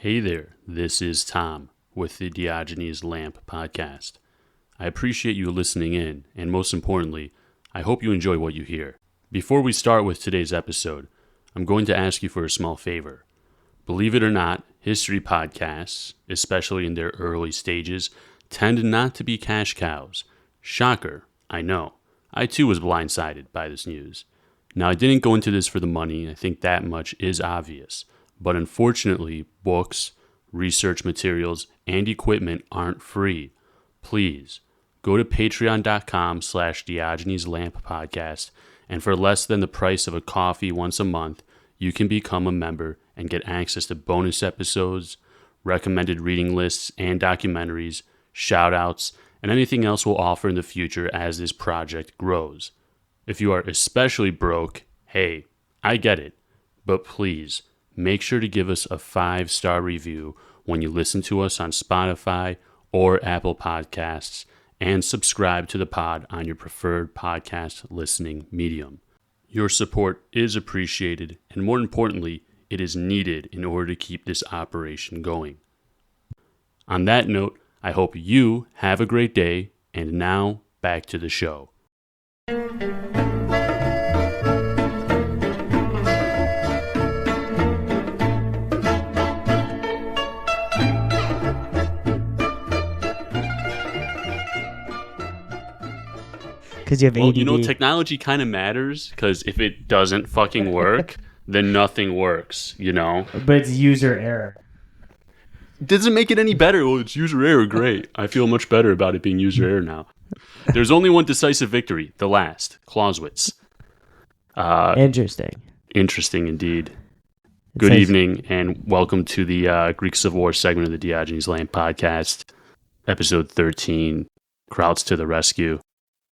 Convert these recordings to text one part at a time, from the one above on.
Hey there, this is Tom with the Diogenes Lamp podcast. I appreciate you listening in, and most importantly, I hope you enjoy what you hear. Before we start with today's episode, I'm going to ask you for a small favor. Believe it or not, history podcasts, especially in their early stages, tend not to be cash cows. Shocker, I know. I too was blindsided by this news. Now, I didn't go into this for the money. I think that much is obvious. But unfortunately, books, research materials, and equipment aren't free. Please, go to patreon.com/Diogenes Lamp Podcast, and for less than the price of a coffee once a month, you can become a member and get access to bonus episodes, recommended reading lists and documentaries, shout-outs, and anything else we'll offer in the future as this project grows. If you are especially broke, hey, I get it, but please, make sure to give us a 5-star review when you listen to us on Spotify or Apple Podcasts, and subscribe to the pod on your preferred podcast listening medium. Your support is appreciated, and more importantly, it is needed in order to keep this operation going. On that note, I hope you have a great day, and now back to the show. Because you have ADD. Well, you know, technology kind of matters, because if it doesn't fucking work, then nothing works, you know? But it's user error. Doesn't make it any better. Well, it's user error. Great. I feel much better about it being user error now. There's only one decisive victory, the last, Clausewitz. Interesting indeed. Good evening, and welcome to the Greek Civil War segment of the Diogenes Lamp podcast, episode 13, Krauts To The Rescue.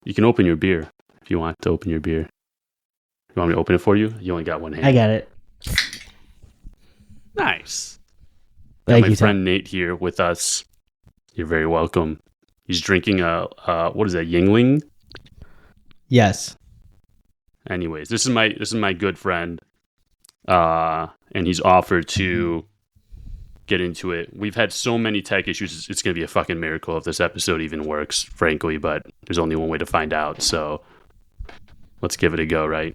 You can open your beer if you want to open your beer. You want me to open it for you? You only got one hand. I got it. Nice. Thank got my you, friend Nate here with us. You're very welcome. He's drinking a what is that, Yingling? Yes. Anyways, this is my good friend, and he's offered to get into it. We've had so many tech issues. It's going to be a fucking miracle if this episode even works, frankly, but there's only one way to find out, so let's give it a go, right?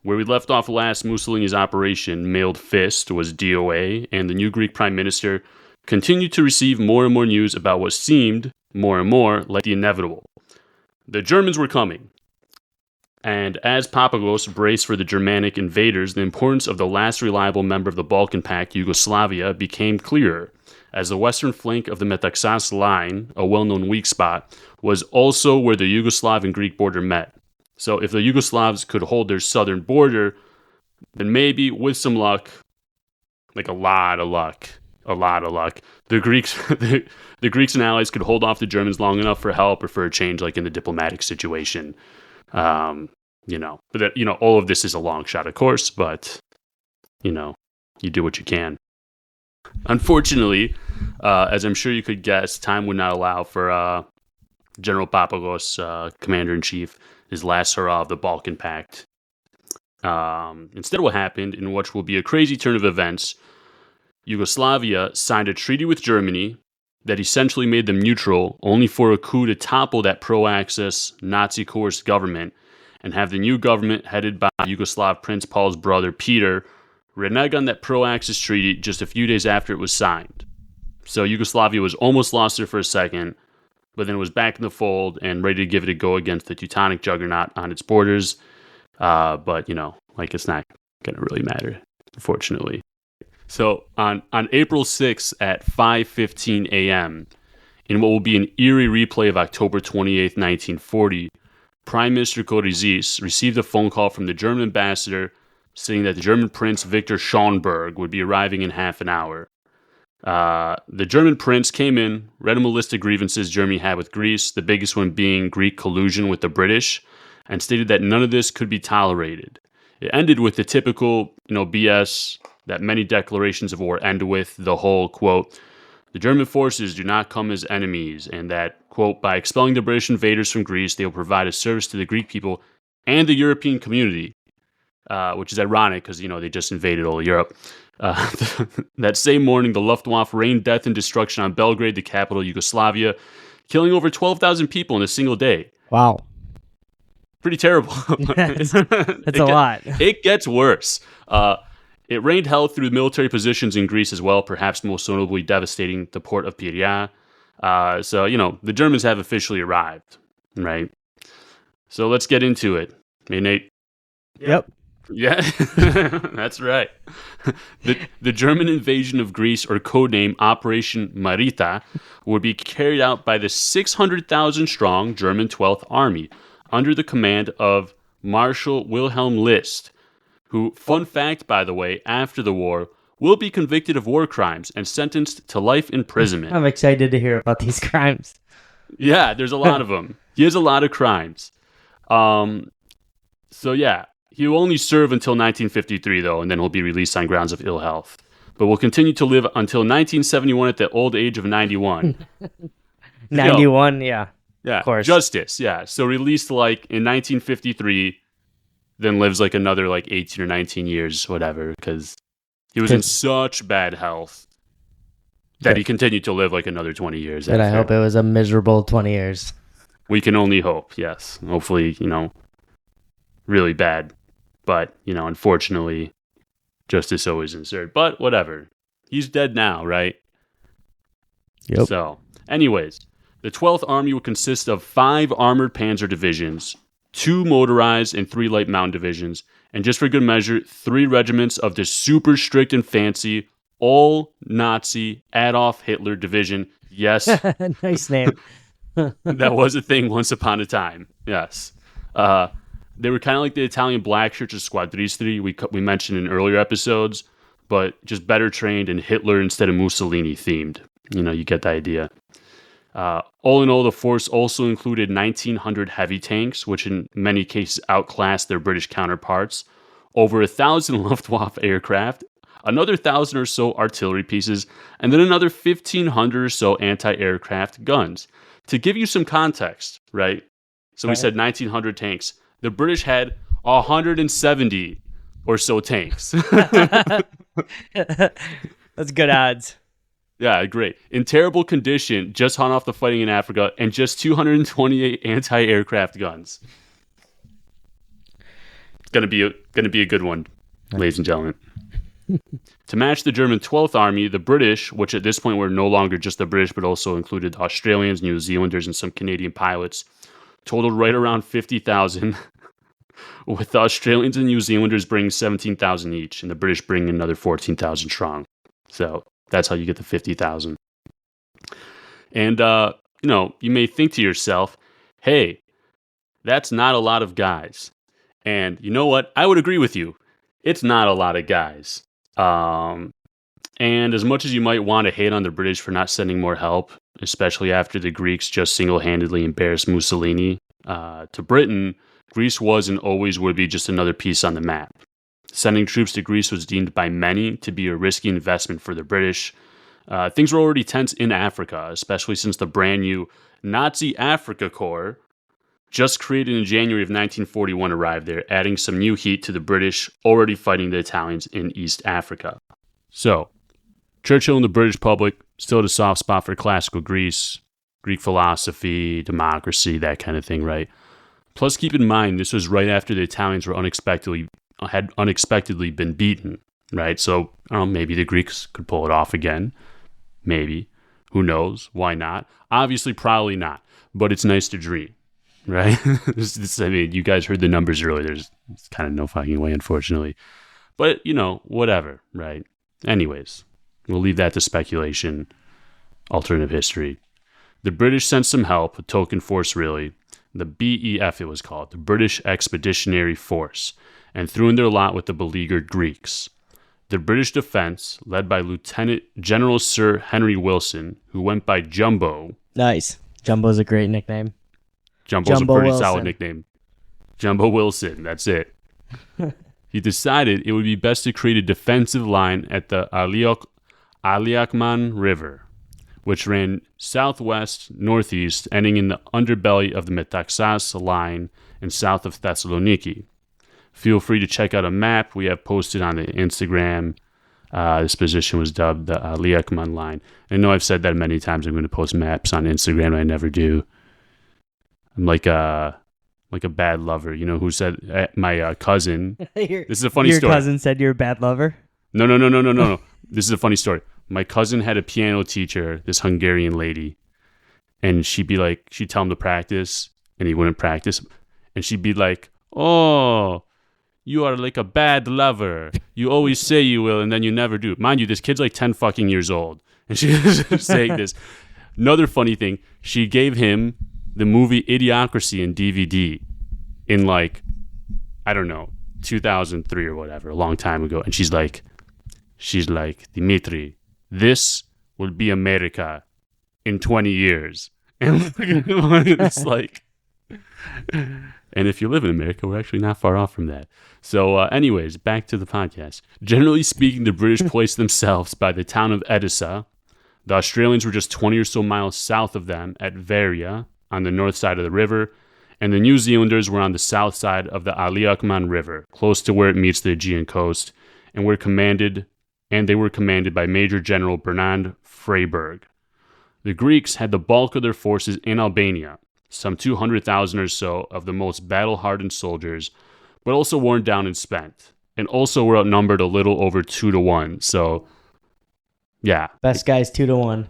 Where we left off last, Mussolini's operation, Mailed Fist, was DOA, and the new Greek prime minister continued to receive more and more news about what seemed more and more like the inevitable. The Germans were coming. And as Papagos braced for the Germanic invaders, the importance of the last reliable member of the Balkan Pact, Yugoslavia, became clearer, as the western flank of the Metaxas line, a well-known weak spot, was also where the Yugoslav and Greek border met. So if the Yugoslavs could hold their southern border, then maybe, with some luck, like a lot of luck, the Greeks the Greeks and allies could hold off the Germans long enough for help or for a change, like in the diplomatic situation. But that, all of this is a long shot, of course, but, you do what you can. Unfortunately, as I'm sure you could guess, time would not allow for General Papagos, Commander-in-Chief, his last hurrah of the Balkan Pact. Instead, what happened, in which will be a crazy turn of events, Yugoslavia signed a treaty with Germany that essentially made them neutral, only for a coup to topple that pro-Axis, Nazi-coerced government, and have the new government headed by Yugoslav Prince Paul's brother, Peter, renege on that pro-Axis treaty just a few days after it was signed. So Yugoslavia was almost lost there for a second, but then was back in the fold and ready to give it a go against the Teutonic juggernaut on its borders. But, it's not going to really matter, unfortunately. So on April 6th at 5:15 a.m., in what will be an eerie replay of October 28th, 1940, Prime Minister Korizis received a phone call from the German ambassador saying that the German Prince Victor Schönberg would be arriving in half an hour. The German prince came in, read him a list of grievances Germany had with Greece, the biggest one being Greek collusion with the British, and stated that none of this could be tolerated. It ended with the typical, BS that many declarations of war end with, the whole, quote, the German forces do not come as enemies, and that, quote, by expelling the British invaders from Greece, they will provide a service to the Greek people and the European community, which is ironic because, they just invaded all of Europe. That same morning, the Luftwaffe rained death and destruction on Belgrade, the capital of Yugoslavia, killing over 12,000 people in a single day. Wow. Pretty terrible. That's a lot. It gets worse. It rained hell through military positions in Greece as well, perhaps most notably devastating the port of Piraeus. So, the Germans have officially arrived, right? So let's get into it. Hey, Nate. Yep. Yeah, that's right. The German invasion of Greece, or codename Operation Marita, would be carried out by the 600,000-strong German 12th Army under the command of Marshal Wilhelm List, who, fun fact, by the way, after the war, will be convicted of war crimes and sentenced to life imprisonment. I'm excited to hear about these crimes. Yeah, there's a lot of them. He has a lot of crimes. He will only serve until 1953, though, and then he'll be released on grounds of ill health. But will continue to live until 1971 at the old age of 91. 91, yeah. Yeah, of course. Justice, yeah. So released in 1953, then lives another 18 or 19 years, whatever, because he was in such bad health that he continued to live another 20 years. And I hope it was a miserable 20 years. We can only hope, yes. Hopefully, really bad. But, unfortunately, justice always is served. But whatever. He's dead now, right? Yep. So, anyways, the 12th Army would consist of 5 armored panzer divisions, 2 motorized and 3 light mountain divisions, and just for good measure, 3 regiments of the super strict and fancy all-Nazi Adolf Hitler Division. Yes. Nice name. That was a thing once upon a time. Yes. They were kind of like the Italian black shirts or squadristi we mentioned in earlier episodes, but just better trained and Hitler instead of Mussolini themed. You get the idea. All in all, the force also included 1,900 heavy tanks, which in many cases outclassed their British counterparts, over 1,000 Luftwaffe aircraft, another 1,000 or so artillery pieces, and then another 1,500 or so anti-aircraft guns. To give you some context, right? So we said 1,900 tanks. The British had 170 or so tanks. That's good odds. Yeah, great. In terrible condition, just hung off the fighting in Africa, and just 228 anti-aircraft guns. It's gonna be a good one, ladies and gentlemen. To match the German 12th Army, the British, which at this point were no longer just the British, but also included Australians, New Zealanders, and some Canadian pilots, totaled right around 50,000, with the Australians and New Zealanders bringing 17,000 each, and the British bringing another 14,000 strong. So that's how you get the 50,000. And, you may think to yourself, hey, that's not a lot of guys. And you know what? I would agree with you. It's not a lot of guys. And as much as you might want to hate on the British for not sending more help, especially after the Greeks just single-handedly embarrassed Mussolini, to Britain, Greece was and always would be just another piece on the map. Sending troops to Greece was deemed by many to be a risky investment for the British. Things were already tense in Africa, especially since the brand new Nazi Africa Corps, just created in January of 1941, arrived there, adding some new heat to the British already fighting the Italians in East Africa. So, Churchill and the British public still had a soft spot for classical Greece, Greek philosophy, democracy, that kind of thing, right? Plus, keep in mind, this was right after the Italians had unexpectedly been beaten, right? So, I don't know, maybe the Greeks could pull it off again. Maybe. Who knows? Why not? Obviously, probably not. But it's nice to dream, right? You guys heard the numbers earlier. There's kind of no fucking way, unfortunately. But, whatever, right? Anyways, we'll leave that to speculation, alternative history. The British sent some help, a token force really. The BEF it was called, the British Expeditionary Force, and threw in their lot with the beleaguered Greeks. The British defense, led by Lieutenant General Sir Henry Wilson, who went by Jumbo. Nice. Jumbo's a great nickname. Jumbo's a pretty solid nickname. Jumbo Wilson, that's it. He decided it would be best to create a defensive line at the Aliakman River, which ran southwest-northeast, ending in the underbelly of the Metaxas line and south of Thessaloniki. Feel free to check out a map we have posted on the Instagram. This position was dubbed the Liekman line. I know I've said that many times. I'm going to post maps on Instagram. I never do. I'm like a bad lover. You know who said my cousin? This is a funny story. Your cousin said you're a bad lover? No. This is a funny story. My cousin had a piano teacher, this Hungarian lady, and she'd tell him to practice, and he wouldn't practice, and she'd be like, "Oh, you are like a bad lover. You always say you will, and then you never do." Mind you, this kid's like 10 fucking years old, and she was saying this. Another funny thing, she gave him the movie Idiocracy in DVD in like, I don't know, 2003 or whatever, a long time ago. And she's like, Dimitri, this will be America in 20 years. And it's like, and if you live in America, we're actually not far off from that. So anyways, back to the podcast. Generally speaking, the British placed themselves by the town of Edessa. The Australians were just 20 or so miles south of them at Varia on the north side of the river, and the New Zealanders were on the south side of the Aliakman River, close to where it meets the Aegean coast, and they were commanded by Major General Bernard Freyberg. The Greeks had the bulk of their forces in Albania, some 200,000 or so of the most battle-hardened soldiers, but also worn down and spent, and also were outnumbered a little over 2-1. So, yeah. Best guys 2-1.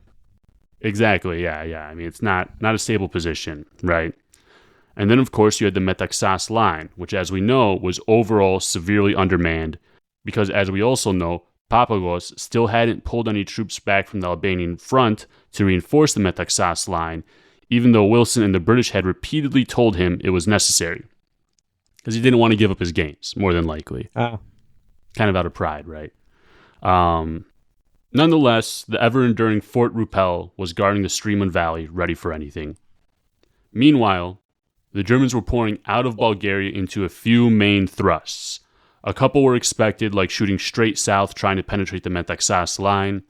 Exactly, yeah. I mean, it's not a stable position, right? And then, of course, you had the Metaxas line, which, as we know, was overall severely undermanned, because, as we also know, Papagos still hadn't pulled any troops back from the Albanian front to reinforce the Metaxas line, even though Wilson and the British had repeatedly told him it was necessary. Because he didn't want to give up his gains, more than likely. Oh. Kind of out of pride, right? Nonetheless, the ever-enduring Fort Rupel was guarding the Striemen Valley, ready for anything. Meanwhile, the Germans were pouring out of Bulgaria into a few main thrusts. A couple were expected, like shooting straight south, trying to penetrate the Metaxas line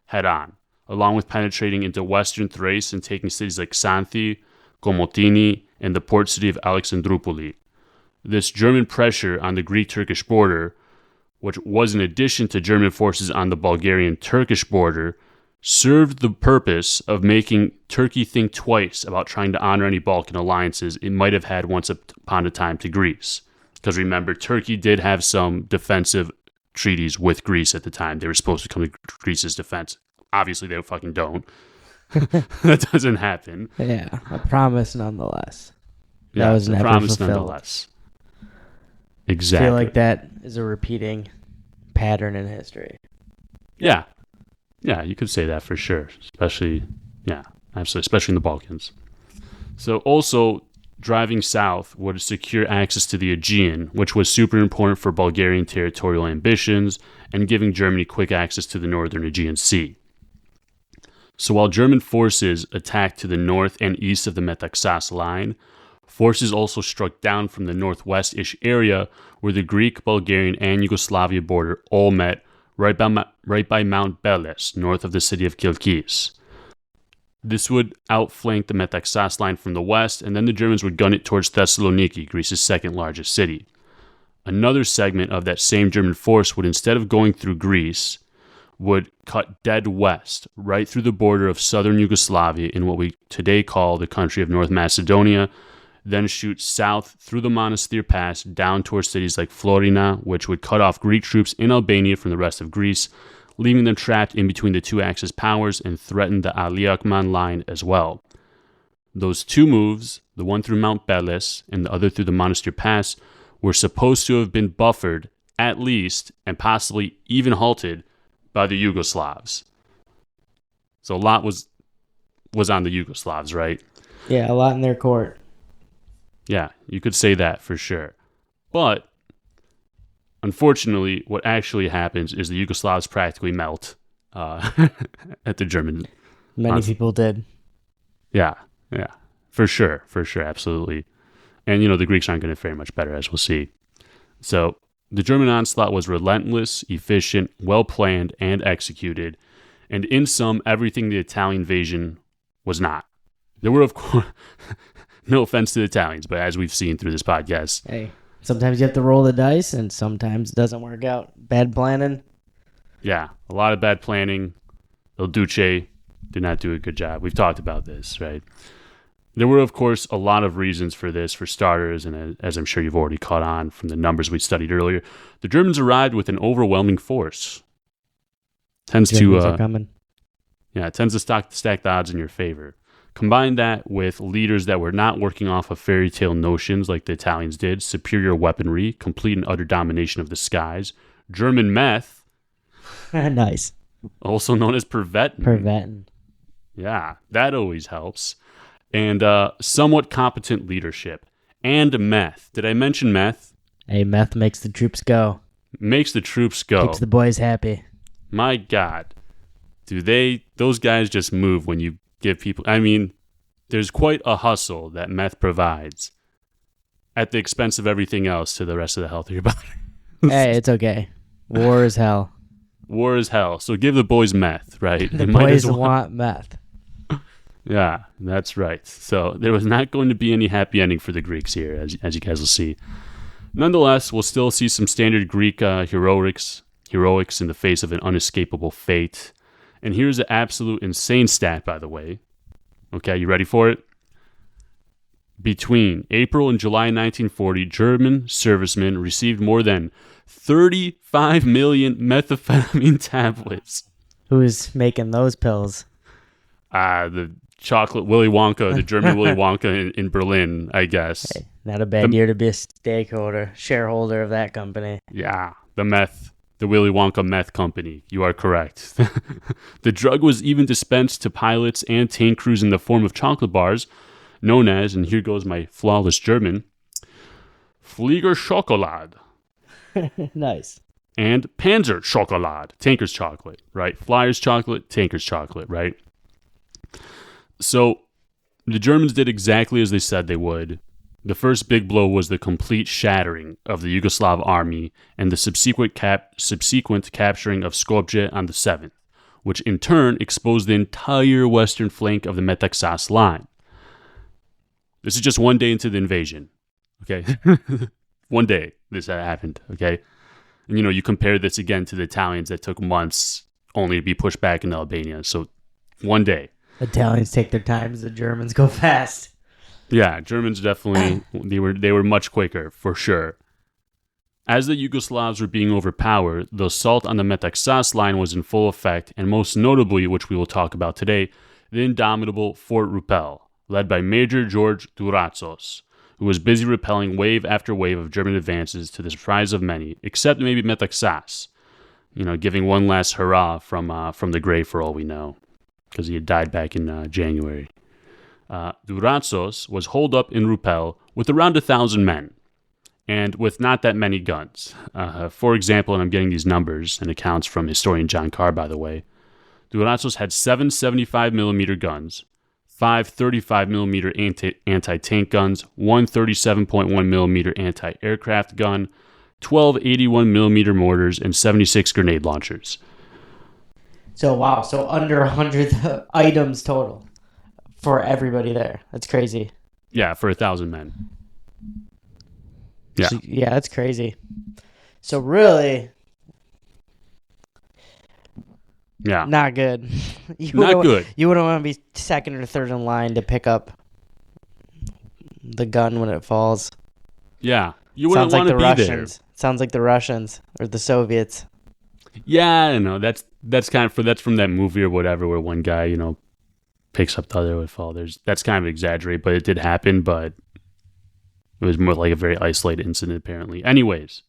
head-on, along with penetrating into western Thrace and taking cities like Xanthi, Komotini, and the port city of Alexandroupoli. This German pressure on the Greek-Turkish border, which was in addition to German forces on the Bulgarian-Turkish border, served the purpose of making Turkey think twice about trying to honor any Balkan alliances it might have had once upon a time to Greece. Because remember, Turkey did have some defensive treaties with Greece at the time. They were supposed to come to Greece's defense. Obviously, they fucking don't. That doesn't happen. Yeah, a promise nonetheless. Yeah, that was never promise fulfilled. Nonetheless. Exactly. I feel like that is a repeating pattern in history. Yeah. Yeah, you could say that for sure. Especially in the Balkans. So also, driving south would secure access to the Aegean, which was super important for Bulgarian territorial ambitions and giving Germany quick access to the northern Aegean Sea. So while German forces attacked to the north and east of the Metaxas line, forces also struck down from the northwest-ish area where the Greek, Bulgarian, and Yugoslavia border all met right by Mount Beles, north of the city of Kilkis. This would outflank the Metaxas line from the west, and then the Germans would gun it towards Thessaloniki, Greece's second largest city. Another segment of that same German force would, instead of going through Greece, would cut dead west, right through the border of southern Yugoslavia in what we today call the country of North Macedonia, then shoot south through the Monastir Pass down towards cities like Florina, which would cut off Greek troops in Albania from the rest of Greece, leaving them trapped in between the two Axis powers and threaten the Aliakman line as well. Those two moves, the one through Mount Beles and the other through the Monastir Pass, were supposed to have been buffered, at least, and possibly even halted by the Yugoslavs. So a lot was on the Yugoslavs, right? Yeah, a lot in their court. Yeah, you could say that for sure. But unfortunately, what actually happens is the Yugoslavs practically melt at the German. Many people did. Yeah, for sure, absolutely. And, the Greeks aren't going to fare much better, as we'll see. So the German onslaught was relentless, efficient, well-planned, and executed. And in sum, everything the Italian invasion was not. There were, of course, no offense to the Italians, but as we've seen through this podcast. Hey, sometimes you have to roll the dice, and sometimes it doesn't work out. Bad planning. Yeah, a lot of bad planning. Il Duce did not do a good job. We've talked about this, right? There were, of course, a lot of reasons for this. For starters, and as I'm sure you've already caught on from the numbers we studied earlier, the Germans arrived with an overwhelming force. Germans are coming. Yeah, it tends to stack the odds in your favor. Combine that with leaders that were not working off of fairy tale notions like the Italians did, superior weaponry, complete and utter domination of the skies, German meth, Nice. also known as pervetin. Pervetin. Yeah, that always helps. And somewhat competent leadership. And meth. Did I mention meth? Hey, meth makes the troops go. Makes the troops go. Keeps the boys happy. My God. Those guys just move when you give people, I mean, there's quite a hustle that meth provides at the expense of everything else to the rest of the health of your body. Hey, it's okay. War is hell. War is hell. So give the boys meth, right? The boys want meth. Yeah, that's right. So there was not going to be any happy ending for the Greeks here, as you guys will see. Nonetheless, we'll still see some standard Greek heroics in the face of an unescapable fate. And here's an absolute insane stat, by the way. Okay, you ready for it? Between April and July 1940, German servicemen received more than 35 million methamphetamine tablets. Who's making those pills? The chocolate Willy Wonka, the German Willy Wonka in Berlin, I guess. Hey, not a bad year to be a shareholder of that company. Yeah, the Willy Wonka meth company. You are correct. The drug was even dispensed to pilots and tank crews in the form of chocolate bars, known as, and here goes my flawless German, Flieger Schokolade. Nice. And Panzer Schokolade, tanker's chocolate, right? Flyer's chocolate, tanker's chocolate, right? So the Germans did exactly as they said they would. The first big blow was the complete shattering of the Yugoslav army and the subsequent capturing of Skopje on the 7th, which in turn exposed the entire western flank of the Metaxas line. This is just one day into the invasion, okay? One day this happened, okay? And, you compare this again to the Italians that took months only to be pushed back into Albania. So one day. Italians take their time, the Germans go fast. Yeah, Germans definitely, they were much quicker, for sure. As the Yugoslavs were being overpowered, the assault on the Metaxas line was in full effect, and most notably, which we will talk about today, the indomitable Fort Rupel, led by Major George Durazos, who was busy repelling wave after wave of German advances to the surprise of many, except maybe Metaxas, giving one last hurrah from the grave for all we know, because he had died back in January. Durazos was holed up in Rupel with around 1,000 men, and with not that many guns. For example, and I'm getting these numbers and accounts from historian John Carr, by the way, Durazos had 7 75mm guns, 5 35mm anti-tank guns, 1 37.1mm anti-aircraft gun, 12 81mm mortars, and 76 grenade launchers. So, wow. So, under 100 items total for everybody there. That's crazy. Yeah, for 1,000 men. Yeah. So, yeah, that's crazy. So, really... Yeah. Not good. Not good. You wouldn't want to be second or third in line to pick up the gun when it falls. Yeah. You wouldn't want to be Russians. There. Sounds like the Russians or the Soviets. Yeah, I don't know. That's from that movie or whatever where one guy, picks up the other would fall. That's kind of exaggerated, but it did happen, but it was more like a very isolated incident apparently. Anyways,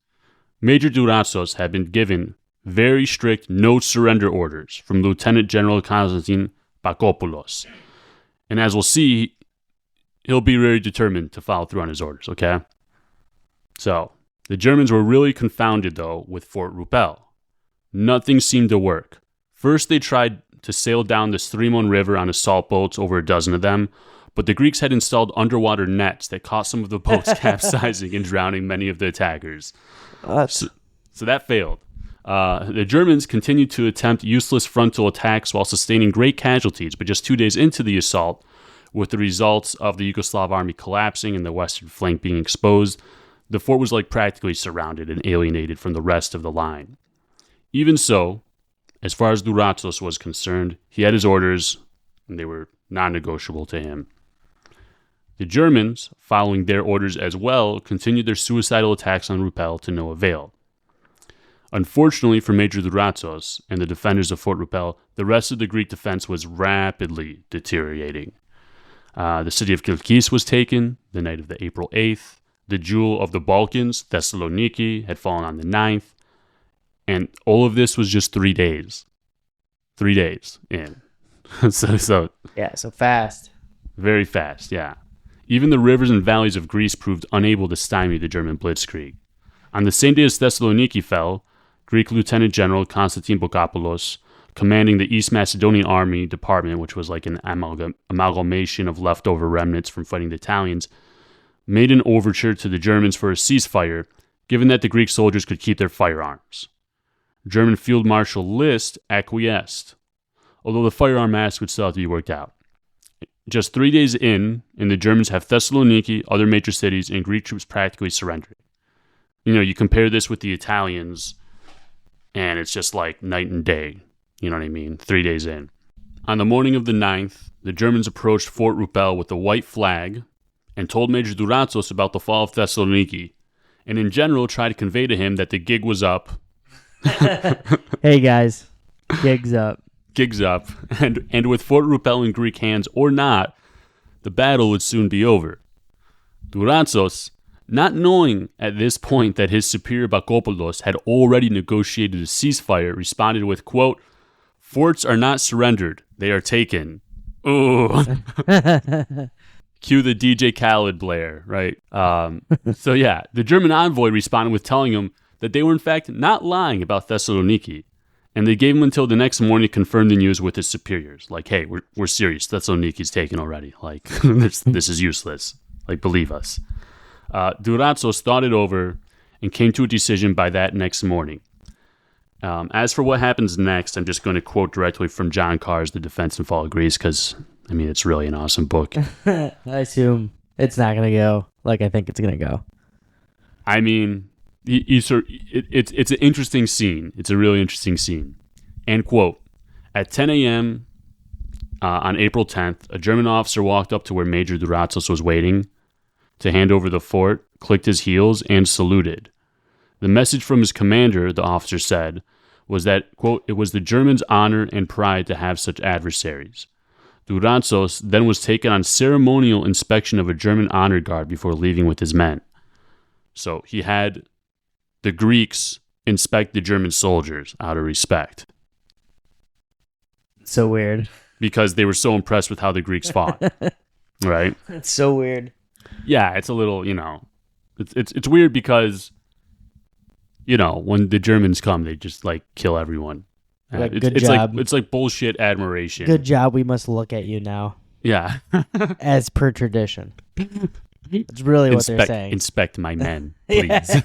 Major Durazos had been given very strict no-surrender orders from Lieutenant General Konstantin Bakopoulos. And as we'll see, he'll be very determined to follow through on his orders, okay? So, the Germans were really confounded, though, with Fort Rupel. Nothing seemed to work. First, they tried to sail down the Strymon River on assault boats, over a dozen of them, but the Greeks had installed underwater nets that caught some of the boats capsizing and drowning many of the attackers. So that failed. The Germans continued to attempt useless frontal attacks while sustaining great casualties, but just 2 days into the assault, with the results of the Yugoslav army collapsing and the western flank being exposed, the fort was practically surrounded and alienated from the rest of the line. Even so, As far as Durazos was concerned, he had his orders, and they were non-negotiable to him. The Germans, following their orders as well, continued their suicidal attacks on Rupel to no avail. Unfortunately for Major Durazos and the defenders of Fort Rupel, the rest of the Greek defense was rapidly deteriorating. The city of Kilkis was taken the night of the April 8th. The jewel of the Balkans, Thessaloniki, had fallen on the 9th. And all of this was just 3 days. 3 days in. so fast. Very fast, yeah. Even the rivers and valleys of Greece proved unable to stymie the German blitzkrieg. On the same day as Thessaloniki fell, Greek Lieutenant General Konstantin Bokopoulos, commanding the East Macedonian Army Department, which was like an amalgamation of leftover remnants from fighting the Italians, made an overture to the Germans for a ceasefire, given that the Greek soldiers could keep their firearms. German Field Marshal List acquiesced, although the firearm mask would still have to be worked out. Just 3 days in, and the Germans have Thessaloniki, other major cities, and Greek troops practically surrendering. You know, you compare this with the Italians, and it's just like night and day. You know what I mean? 3 days in. On the morning of the 9th, the Germans approached Fort Rupel with a white flag and told Major Durazos about the fall of Thessaloniki, and in general tried to convey to him that the gig was up. Hey guys, gig's up. Gig's up, and with Fort Rupel in Greek hands or not, the battle would soon be over. Durazos, not knowing at this point that his superior Bakopoulos had already negotiated a ceasefire, responded with, quote, "Forts are not surrendered, they are taken." Ooh. Cue the DJ Khaled Blair, right? So yeah, the German envoy responded with telling him that they were in fact not lying about Thessaloniki. And they gave him until the next morning to confirm the news with his superiors. Like, hey, we're serious. Thessaloniki's taken already. Like, this is useless. Like, believe us. Durazos thought it over and came to a decision by that next morning. As for what happens next, I'm just going to quote directly from John Carr's The Defense and Fall of Greece, because, I mean, it's really an awesome book. I assume it's not going to go like I think it's going to go. I mean, it's an interesting scene. It's a really interesting scene. And quote, at 10 a.m. On April 10th, a German officer walked up to where Major Durazos was waiting to hand over the fort, clicked his heels, and saluted. The message from his commander, the officer said, was that, quote, it was the Germans' honor and pride to have such adversaries. Durazos then was taken on ceremonial inspection of a German honor guard before leaving with his men. So he had the Greeks inspect the German soldiers out of respect. So weird. Because they were so impressed with how the Greeks fought. Right? It's so weird. Yeah, it's a little, you know, it's weird because, you know, when the Germans come, they just like kill everyone. Like, good job. It's like bullshit admiration. Good job. We must look at you now. Yeah. As per tradition. It's really what they're saying. Inspect my men, please.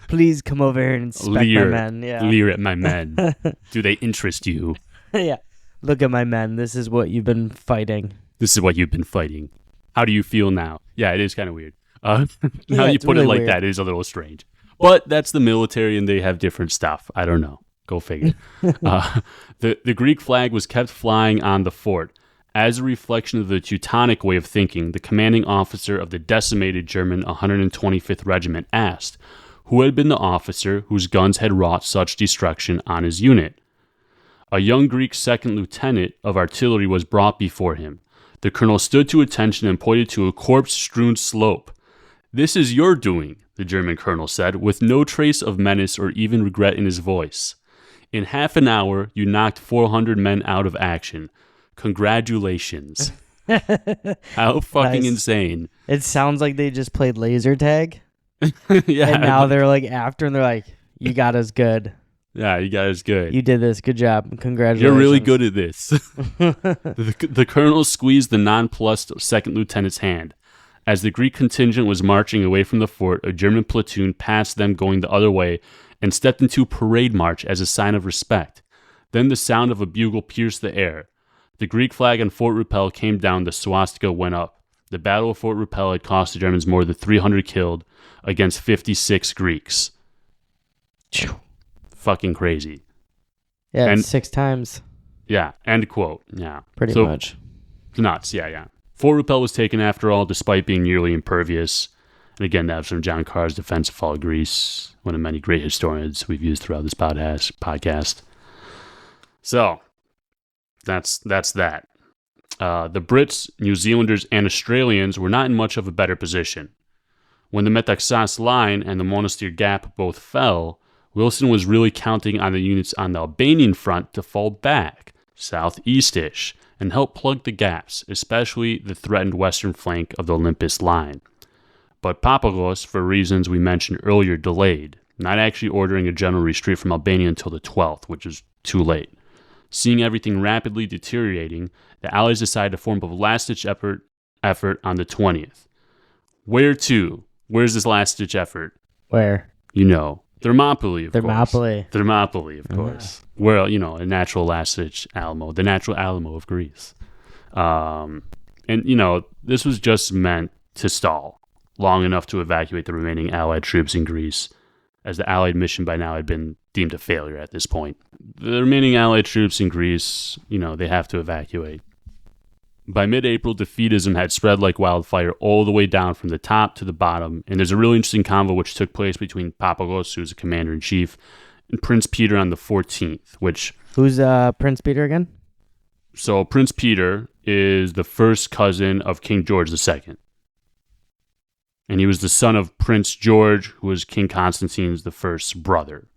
Please come over here and inspect my men. Yeah. Leer at my men. Do they interest you? Yeah. Look at my men. This is what you've been fighting. This is what you've been fighting. How do you feel now? Yeah, it is kind of weird. Now you put really it like weird. that, it is a little strange. But that's the military, and they have different stuff. I don't know. Go figure. The Greek flag was kept flying on the fort. As a reflection of the Teutonic way of thinking, the commanding officer of the decimated German 125th Regiment asked who had been the officer whose guns had wrought such destruction on his unit. A young Greek second lieutenant of artillery was brought before him. The colonel stood to attention and pointed to a corpse-strewn slope. "This is your doing," the German colonel said, with no trace of menace or even regret in his voice. "In half an hour, you knocked 400 men out of action. Congratulations." How fucking Nice. insane. It sounds like they just played laser tag. Yeah. And now they're like after and they're like, you got us good. Yeah, you guys good. You did this. Good job. Congratulations. You're really good at this. The colonel squeezed the nonplussed second lieutenant's hand. As the Greek contingent was marching away from the fort, a German platoon passed them going the other way and stepped into parade march as a sign of respect. Then the sound of a bugle pierced the air. The Greek flag on Fort Rupel came down, the swastika went up. The Battle of Fort Rupel had cost the Germans more than 300 killed against 56 Greeks. Fucking crazy. Yeah, And 6 times, yeah, end quote. Yeah. pretty So, much. nuts. Yeah. Fort Rupel was taken after all, despite being nearly impervious. And again, that was from John Carr's Defense of Fall of Greece, one of many great historians we've used throughout this podcast. So, that's that. The Brits, New Zealanders, and Australians were not in much of a better position. When the Metaxas Line and the Monastir Gap both fell, Wilson was really counting on the units on the Albanian front to fall back, southeast-ish, and help plug the gaps, especially the threatened western flank of the Olympus Line. But Papagos, for reasons we mentioned earlier, delayed, not actually ordering a general retreat from Albania until the 12th, which is too late. Seeing everything rapidly deteriorating, the Allies decided to form a last-ditch effort on the 20th. Where to? Where's this last-ditch effort? Where? Thermopylae, of Thermopylae. course. Thermopylae, of course. Where, a natural last-ditch Alamo, the natural Alamo of Greece. This was just meant to stall long enough to evacuate the remaining Allied troops in Greece, as the Allied mission by now had been deemed a failure at this point. The remaining Allied troops in Greece, they have to evacuate. By mid-April, defeatism had spread like wildfire all the way down from the top to the bottom, and there's a really interesting convo which took place between Papagos, who's the commander-in-chief, and Prince Peter on the 14th, which... Who's Prince Peter again? So Prince Peter is the first cousin of King George II. And he was the son of Prince George, who was King Constantine's the first brother.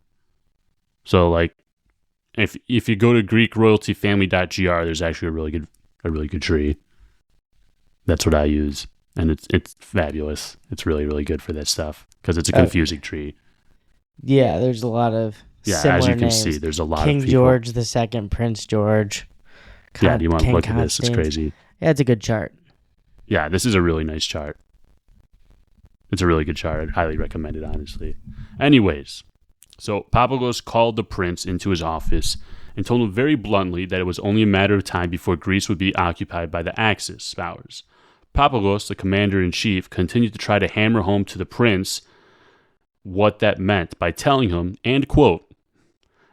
So, if you go to GreekRoyaltyFamily.gr, there's actually a really good tree. That's what I use, and it's fabulous. It's really, really good for that stuff because it's a confusing tree. Yeah, there's a lot of similar as you can names. see, there's a lot King of people. George II, Prince George. Do you want to King look at this? It's Constantine. crazy. Yeah, it's a good chart. Yeah, this is a really nice chart. It's a really good chart. I'd highly recommend it, honestly. Anyways, so Papagos called the prince into his office and told him very bluntly that it was only a matter of time before Greece would be occupied by the Axis powers. Papagos, the commander-in-chief, continued to try to hammer home to the prince what that meant by telling him, and quote,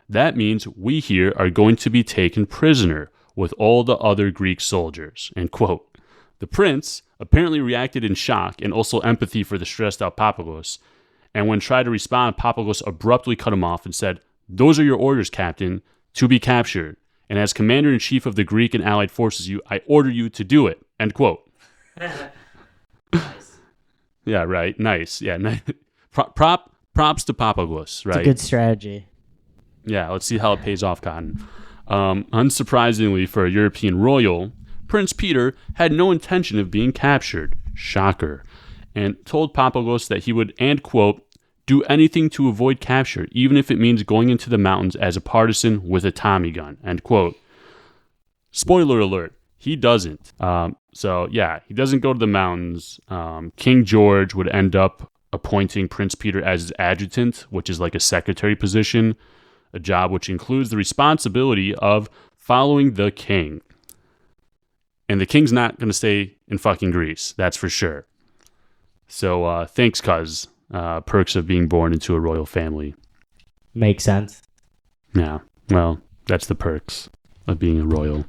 "That means we here are going to be taken prisoner with all the other Greek soldiers," end quote. The prince apparently reacted in shock and also empathy for the stressed-out Papagos, and when tried to respond, Papagos abruptly cut him off and said, "Those are your orders, Captain, to be captured, and as commander-in-chief of the Greek and Allied forces, I order you to do it," end quote. Nice. Yeah, right. Nice. Yeah. Props to Papagos, right? It's a good strategy. Yeah, let's see how it pays off, Cotton. Unsurprisingly for a European royal, Prince Peter had no intention of being captured. Shocker. And told Papagos that he would, and quote, "do anything to avoid capture, even if it means going into the mountains as a partisan with a Tommy gun," end quote. Spoiler alert, he doesn't. He doesn't go to the mountains. King George would end up appointing Prince Peter as his adjutant, which is like a secretary position, a job which includes the responsibility of following the king. And the king's not going to stay in fucking Greece, that's for sure. So thanks, cuz. Perks of being born into a royal family. Makes sense. Yeah, well, that's the perks of being a royal.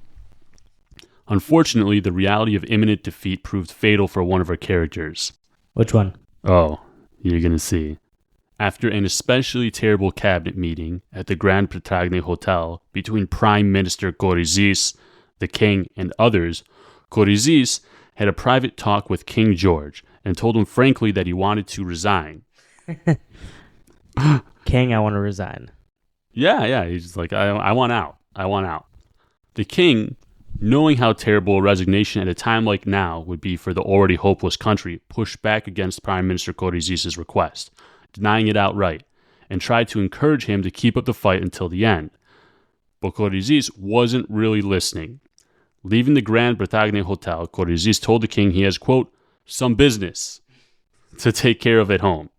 Unfortunately, the reality of imminent defeat proved fatal for one of our characters. Which one? Oh, you're going to see. After an especially terrible cabinet meeting at the Grand Bretagne Hotel between Prime Minister Korizis, the king, and others, Korizis had a private talk with King George and told him frankly that he wanted to resign. King, I want to resign. Yeah, he's just like, I want out. The king, knowing how terrible a resignation at a time like now would be for the already hopeless country, pushed back against Prime Minister Korizis' request, denying it outright, and tried to encourage him to keep up the fight until the end. But Korizis wasn't really listening. Leaving the Grand Bretagne Hotel, Korizis told the king he has, quote, "some business to take care of at home."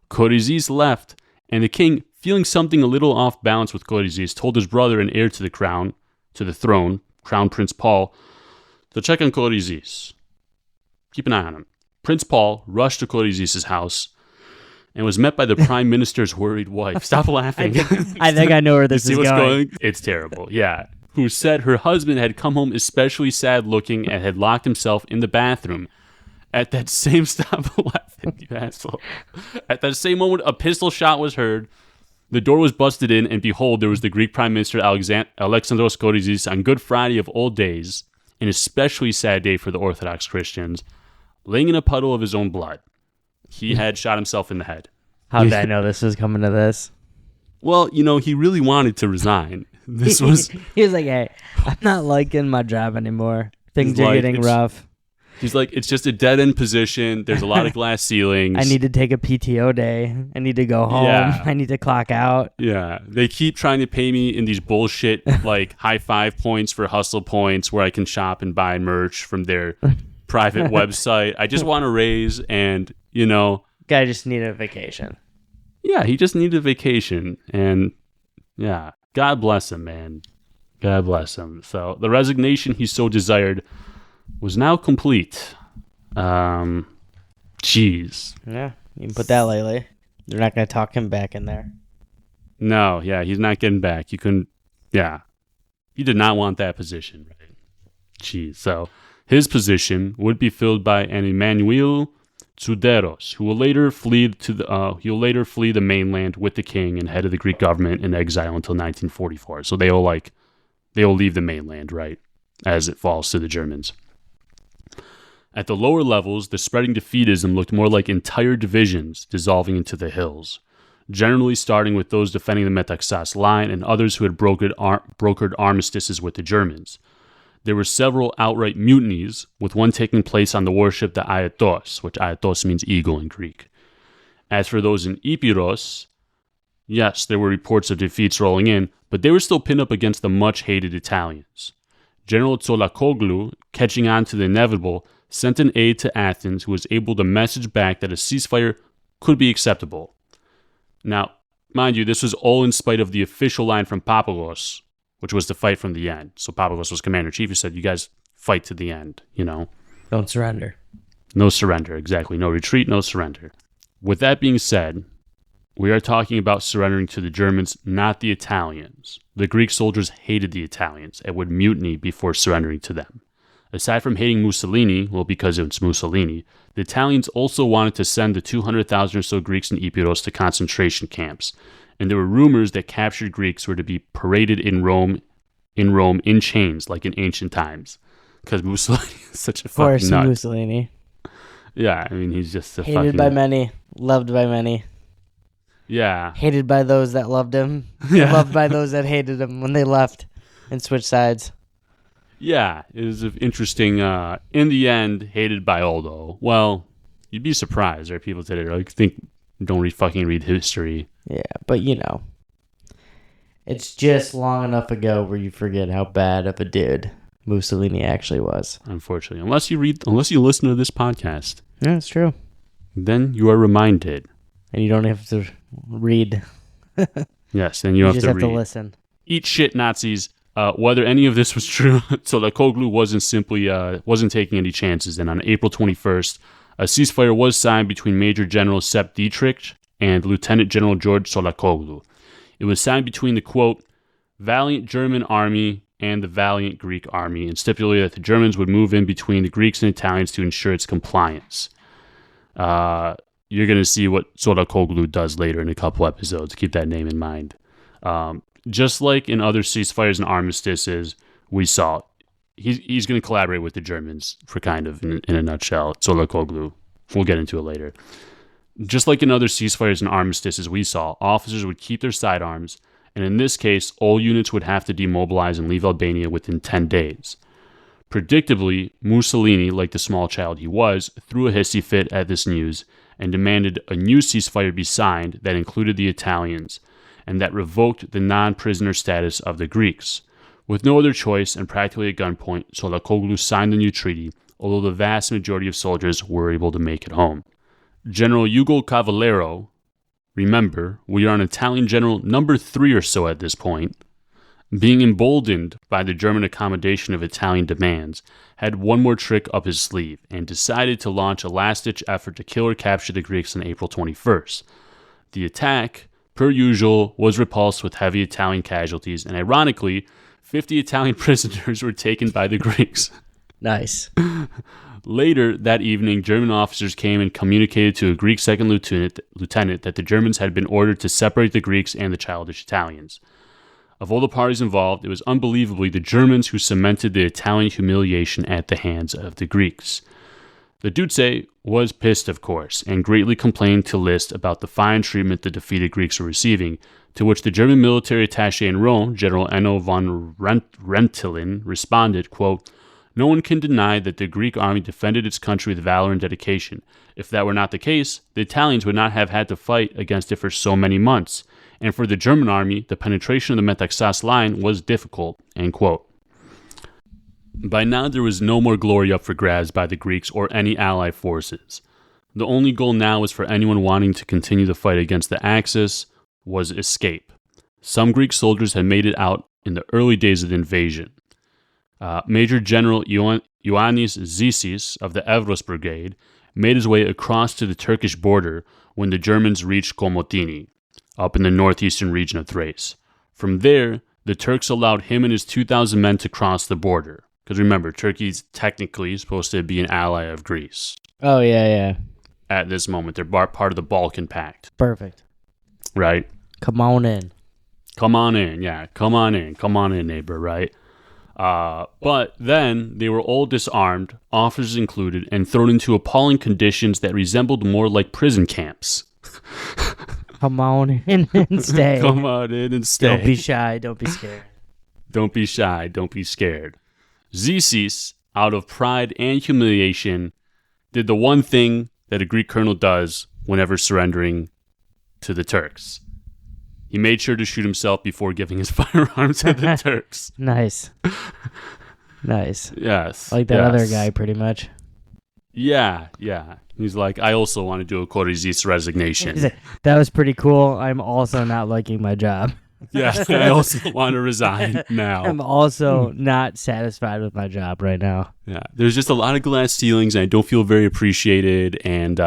Korizis left, and the king, feeling something a little off balance with Korizis, told his brother and heir to the throne, Crown Prince Paul, to check on Korizis. Keep an eye on him. Prince Paul rushed to Korizis' house and was met by the prime minister's worried wife. Stop laughing. I think I know where this See is what's going. It's terrible. Yeah. Who said her husband had come home especially sad looking and had locked himself in the bathroom. At that same stop laughing, you asshole. At that same moment, a pistol shot was heard. The door was busted in, and behold, there was the Greek Prime Minister Alexandros Korizis on Good Friday of old days, an especially sad day for the Orthodox Christians, laying in a puddle of his own blood. He had shot himself in the head. How did I know this was coming to this? Well, he really wanted to resign. This was... He was like, hey, I'm not liking my job anymore. Things are getting rough. He's like, it's just a dead-end position. There's a lot of glass ceilings. I need to take a PTO day. I need to go home. Yeah. I need to clock out. Yeah. They keep trying to pay me in these bullshit, like, high five points for hustle points where I can shop and buy merch from their private website. I just want a raise and, Guy just needed a vacation. Yeah, he just needed a vacation. And, yeah, God bless him, man. God bless him. So the resignation he so desired was now complete. Jeez. Yeah, you can put that lightly. They're not going to talk him back in there. No, yeah, he's not getting back. You couldn't, yeah. He did not want that position, right? Jeez. So his position would be filled by an Emmanuel Tsuderos, who will later flee the mainland with the king and head of the Greek government in exile until 1944. So they will leave the mainland, right, as it falls to the Germans. At the lower levels, the spreading defeatism looked more like entire divisions dissolving into the hills, generally starting with those defending the Metaxas line and others who had brokered armistices with the Germans. There were several outright mutinies, with one taking place on the warship the Aitos, which Aitos means eagle in Greek. As for those in Epirus, yes, there were reports of defeats rolling in, but they were still pinned up against the much-hated Italians. General Tsolakoglu, catching on to the inevitable, sent an aide to Athens who was able to message back that a ceasefire could be acceptable. Now, mind you, this was all in spite of the official line from Papagos, which was to fight from the end. So Papagos was commander-in-chief. He said, you guys fight to the end, Don't surrender. No surrender, exactly. No retreat, no surrender. With that being said, we are talking about surrendering to the Germans, not the Italians. The Greek soldiers hated the Italians and would mutiny before surrendering to them. Aside from hating Mussolini, well, because it's Mussolini, the Italians also wanted to send the 200,000 or so Greeks in Epirus to concentration camps, and there were rumors that captured Greeks were to be paraded in Rome in chains, like in ancient times, because Mussolini is such a fucking nut. Mussolini. Yeah, I mean, he's just a hated by many, loved by many. Yeah. Hated by those that loved him, loved by those that hated him when they left and switched sides. Yeah, it was interesting. In the end, hated by all, though. Well, you'd be surprised. There are people today that don't fucking read history. Yeah, but it's just long enough ago where you forget how bad of a dude Mussolini actually was. Unfortunately, unless you listen to this podcast. Yeah, it's true. Then you are reminded. And you don't have to read. Yes, and you have just to have read. to listen. Eat shit, Nazis. Whether any of this was true, Tsolakoglu wasn't taking any chances, and on April 21st, a ceasefire was signed between Major General Sepp Dietrich and Lieutenant General George Tsolakoglu. It was signed between the, quote, valiant German army and the valiant Greek army, and stipulated that the Germans would move in between the Greeks and Italians to ensure its compliance. You're going to see what Tsolakoglu does later in a couple episodes. Keep that name in mind. Just like in other ceasefires and armistices, we saw he's going to collaborate with the Germans for kind of, in a nutshell, Tsolakoglu. We'll get into it later. Just like in other ceasefires and armistices we saw, officers would keep their sidearms, and in this case, all units would have to demobilize and leave Albania within 10 days. Predictably, Mussolini, like the small child he was, threw a hissy fit at this news and demanded a new ceasefire be signed that included the Italians, and that revoked the non-prisoner status of the Greeks. With no other choice and practically at gunpoint, Tsolakoglu signed the new treaty, although the vast majority of soldiers were able to make it home. General Ugo Cavallero, remember, we are an Italian general number 3 or so at this point, being emboldened by the German accommodation of Italian demands, had one more trick up his sleeve and decided to launch a last-ditch effort to kill or capture the Greeks on April 21st. The attack, per usual, was repulsed with heavy Italian casualties, and ironically, 50 Italian prisoners were taken by the Greeks. Nice. Later that evening, German officers came and communicated to a Greek second lieutenant that the Germans had been ordered to separate the Greeks and the childish Italians. Of all the parties involved, it was unbelievably the Germans who cemented the Italian humiliation at the hands of the Greeks. The Duce was pissed, of course, and greatly complained to Liszt about the fine treatment the defeated Greeks were receiving, to which the German military attaché in Rome, General Enno von Rentelen, responded, quote, "No one can deny that the Greek army defended its country with valor and dedication. If that were not the case, the Italians would not have had to fight against it for so many months. And for the German army, the penetration of the Metaxas line was difficult," end quote. By now, there was no more glory up for grabs by the Greeks or any Allied forces. The only goal now was for anyone wanting to continue the fight against the Axis was escape. Some Greek soldiers had made it out in the early days of the invasion. Major General Ioannis Zisis of the Evros Brigade made his way across to the Turkish border when the Germans reached Komotini, up in the northeastern region of Thrace. From there, the Turks allowed him and his 2,000 men to cross the border. Because remember, Turkey's technically supposed to be an ally of Greece. Oh, yeah. At this moment, they're part of the Balkan Pact. Perfect. Right? Come on in. Come on in, yeah. Come on in, neighbor, right? But then they were all disarmed, officers included, and thrown into appalling conditions that resembled more like prison camps. Come on in and stay. Come on in and stay. Don't be shy. Don't be scared. Don't be shy. Don't be scared. Zisis, out of pride and humiliation, did the one thing that a Greek colonel does whenever surrendering to the Turks. He made sure to shoot himself before giving his firearm to the Turks. Nice. Nice. Yes. Like that other guy, pretty much. Yeah. He's like, I also want to do a Korizis resignation. That was pretty cool. I'm also not liking my job. Yeah, I also want to resign now. I'm also not satisfied with my job right now. Yeah, there's just a lot of glass ceilings, and I don't feel very appreciated. And,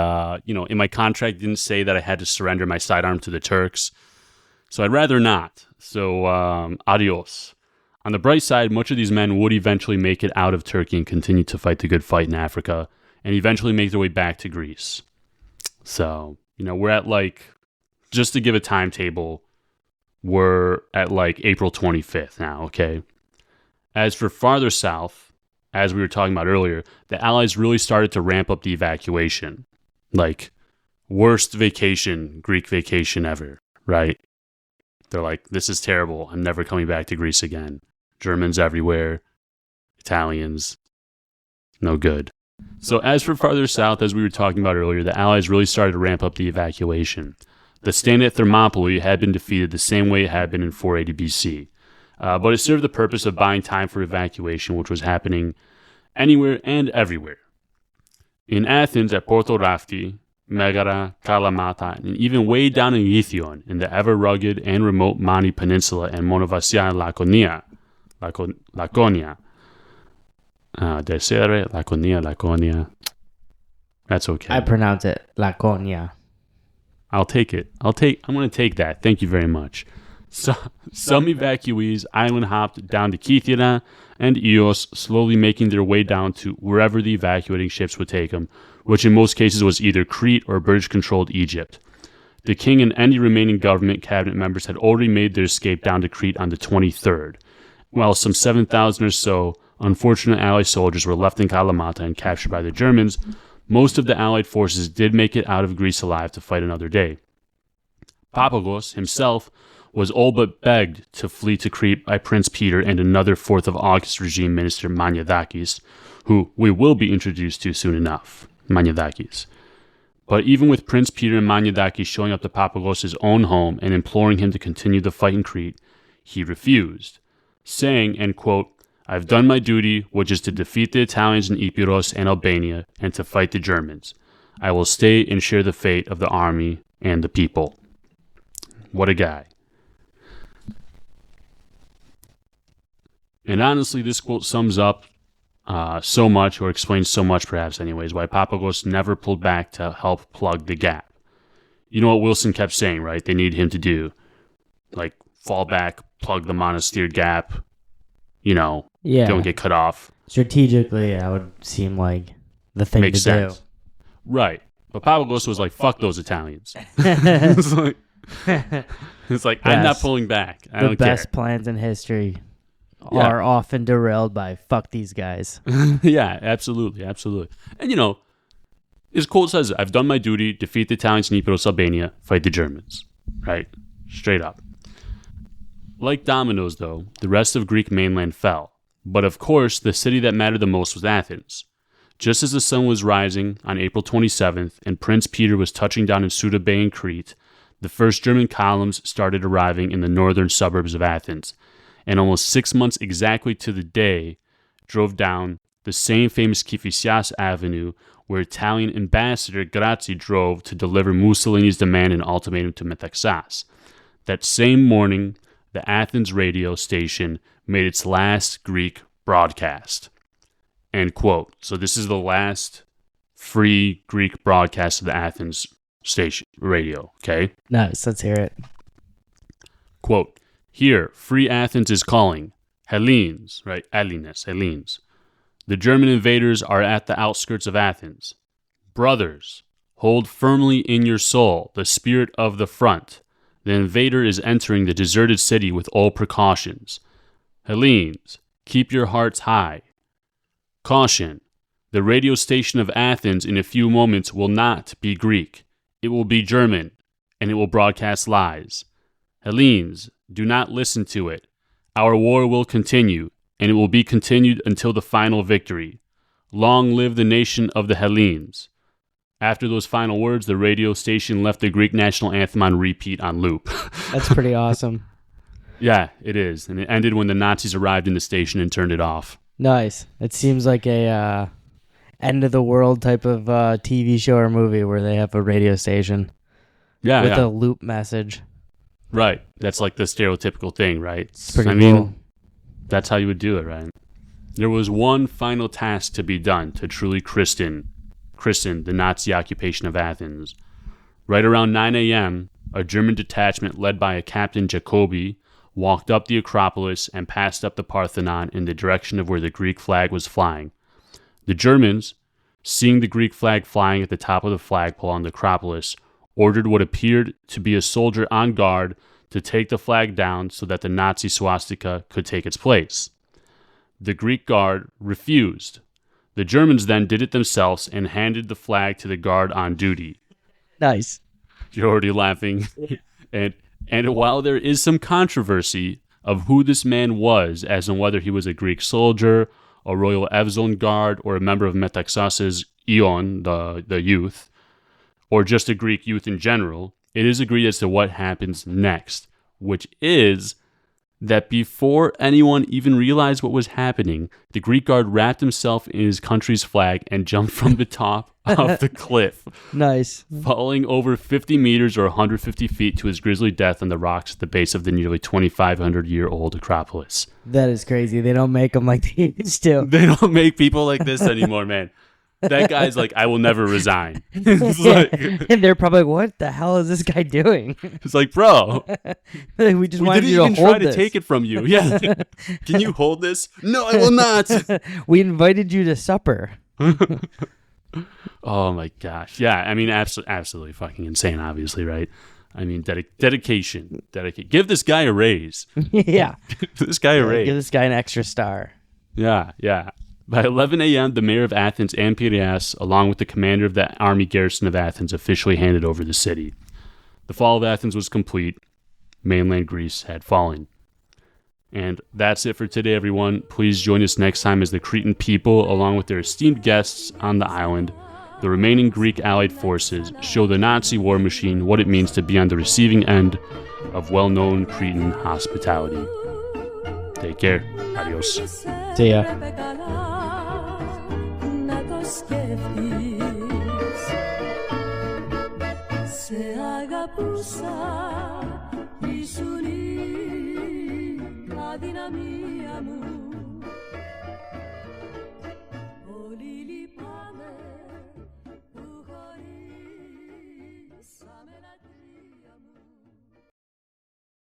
in my contract, it didn't say that I had to surrender my sidearm to the Turks. So I'd rather not. So, adios. On the bright side, much of these men would eventually make it out of Turkey and continue to fight the good fight in Africa, and eventually make their way back to Greece. So, we're at just to give a timetable, we're at April 25th now, okay? As for farther south, as we were talking about earlier, the Allies really started to ramp up the evacuation. Worst Greek vacation ever, right? They're like, this is terrible. I'm never coming back to Greece again. Germans everywhere. Italians. No good. So as for farther south, as we were talking about earlier, the Allies really started to ramp up the evacuation. The stand at Thermopylae had been defeated the same way it had been in 480 BC. But it served the purpose of buying time for evacuation, which was happening anywhere and everywhere. In Athens, at Porto Rafti, Megara, Kalamata, and even way down in Lithion, in the ever-rugged and remote Mani Peninsula and Monovasia and Laconia. Did I say that right? Laconia. That's okay. I pronounce it Laconia. I'll take it. I'm going to take that. Thank you very much. So, some evacuees island hopped down to Kythera and Ios, slowly making their way down to wherever the evacuating ships would take them, which in most cases was either Crete or British-controlled Egypt. The king and any remaining government cabinet members had already made their escape down to Crete on the 23rd, while some 7,000 or so unfortunate Allied soldiers were left in Kalamata and captured by the Germans. Most of the Allied forces did make it out of Greece alive to fight another day. Papagos himself was all but begged to flee to Crete by Prince Peter and another 4th of August regime minister, Maniadakis, who we will be introduced to soon enough. Maniadakis. But even with Prince Peter and Maniadakis showing up to Papagos' own home and imploring him to continue the fight in Crete, he refused, saying, and quote, "I've done my duty, which is to defeat the Italians in Epirus and Albania and to fight the Germans. I will stay and share the fate of the army and the people." What a guy. And honestly, this quote sums up so much, or explains so much perhaps anyways, why Papagos never pulled back to help plug the gap. You know what Wilson kept saying, right? They need him to do, like, fall back, plug the Monastir gap, don't get cut off. Strategically, that would seem like the thing Makes to sense. do. Right. But Papagos was like, fuck those Italians. It's like I'm not pulling back. I don't care. The best plans in history are often derailed by fuck these guys. Yeah, absolutely. And, his quote says, I've done my duty, defeat the Italians in Ypres, Albania, fight the Germans. Right? Straight up. Like dominoes, though, the rest of Greek mainland fell. But of course, the city that mattered the most was Athens. Just as the sun was rising on April 27th and Prince Peter was touching down in Suda Bay in Crete, the first German columns started arriving in the northern suburbs of Athens, and almost 6 months exactly to the day, drove down the same famous Kifisias Avenue where Italian ambassador Grazzi drove to deliver Mussolini's demand and ultimatum to Metaxas. That same morning, the Athens radio station made its last Greek broadcast. End quote. So this is the last free Greek broadcast of the Athens station radio, okay? Nice, let's hear it. Quote, here, free Athens is calling. Hellenes, right? Hellenes. The German invaders are at the outskirts of Athens. Brothers, hold firmly in your soul the spirit of the front. The invader is entering the deserted city with all precautions. Hellenes, keep your hearts high. Caution, the radio station of Athens in a few moments will not be Greek. It will be German, and it will broadcast lies. Hellenes, do not listen to it. Our war will continue, and it will be continued until the final victory. Long live the nation of the Hellenes. After those final words, the radio station left the Greek national anthem on repeat on loop. That's pretty awesome. Yeah, it is. And it ended when the Nazis arrived in the station and turned it off. Nice. It seems like a end of the world type of TV show or movie where they have a radio station with a loop message. Right. That's like the stereotypical thing, right? It's pretty cool. That's how you would do it, right? There was one final task to be done to truly christen the Nazi occupation of Athens. Right around 9 a.m., a German detachment led by a Captain Jacobi walked up the Acropolis and passed up the Parthenon in the direction of where the Greek flag was flying. The Germans, seeing the Greek flag flying at the top of the flagpole on the Acropolis, ordered what appeared to be a soldier on guard to take the flag down so that the Nazi swastika could take its place. The Greek guard refused. The Germans then did it themselves and handed the flag to the guard on duty. Nice. You're already laughing. And while there is some controversy of who this man was, as in whether he was a Greek soldier, a royal Evzon guard, or a member of Metaxas's Ion, the youth, or just a Greek youth in general, it is agreed as to what happens next, which is that before anyone even realized what was happening, the Greek guard wrapped himself in his country's flag and jumped from the top of the cliff. Nice. Falling over 50 meters or 150 feet to his grisly death on the rocks at the base of the nearly 2,500-year-old Acropolis. That is crazy. They don't make them like they used to. They don't make people like this anymore, man. That guy's like, I will never resign. And they're probably like, what the hell is this guy doing? It's like, bro, we just wanted you to hold this. We didn't even try to take it from you. Yeah. Can you hold this? No, I will not. We invited you to supper. Oh my gosh. Yeah, I mean, absolutely fucking insane, obviously, right? I mean, dedication. Give this guy a raise. Yeah. Give this guy a raise. Give this guy an extra star. Yeah. By 11 a.m., the mayor of Athens, Piraeus, along with the commander of the army garrison of Athens, officially handed over the city. The fall of Athens was complete. Mainland Greece had fallen. And that's it for today, everyone. Please join us next time as the Cretan people, along with their esteemed guests on the island, the remaining Greek allied forces, show the Nazi war machine what it means to be on the receiving end of well-known Cretan hospitality. Take care. Adios. See ya. Σε αγαπούσα, ήσουν η αδυναμία μου.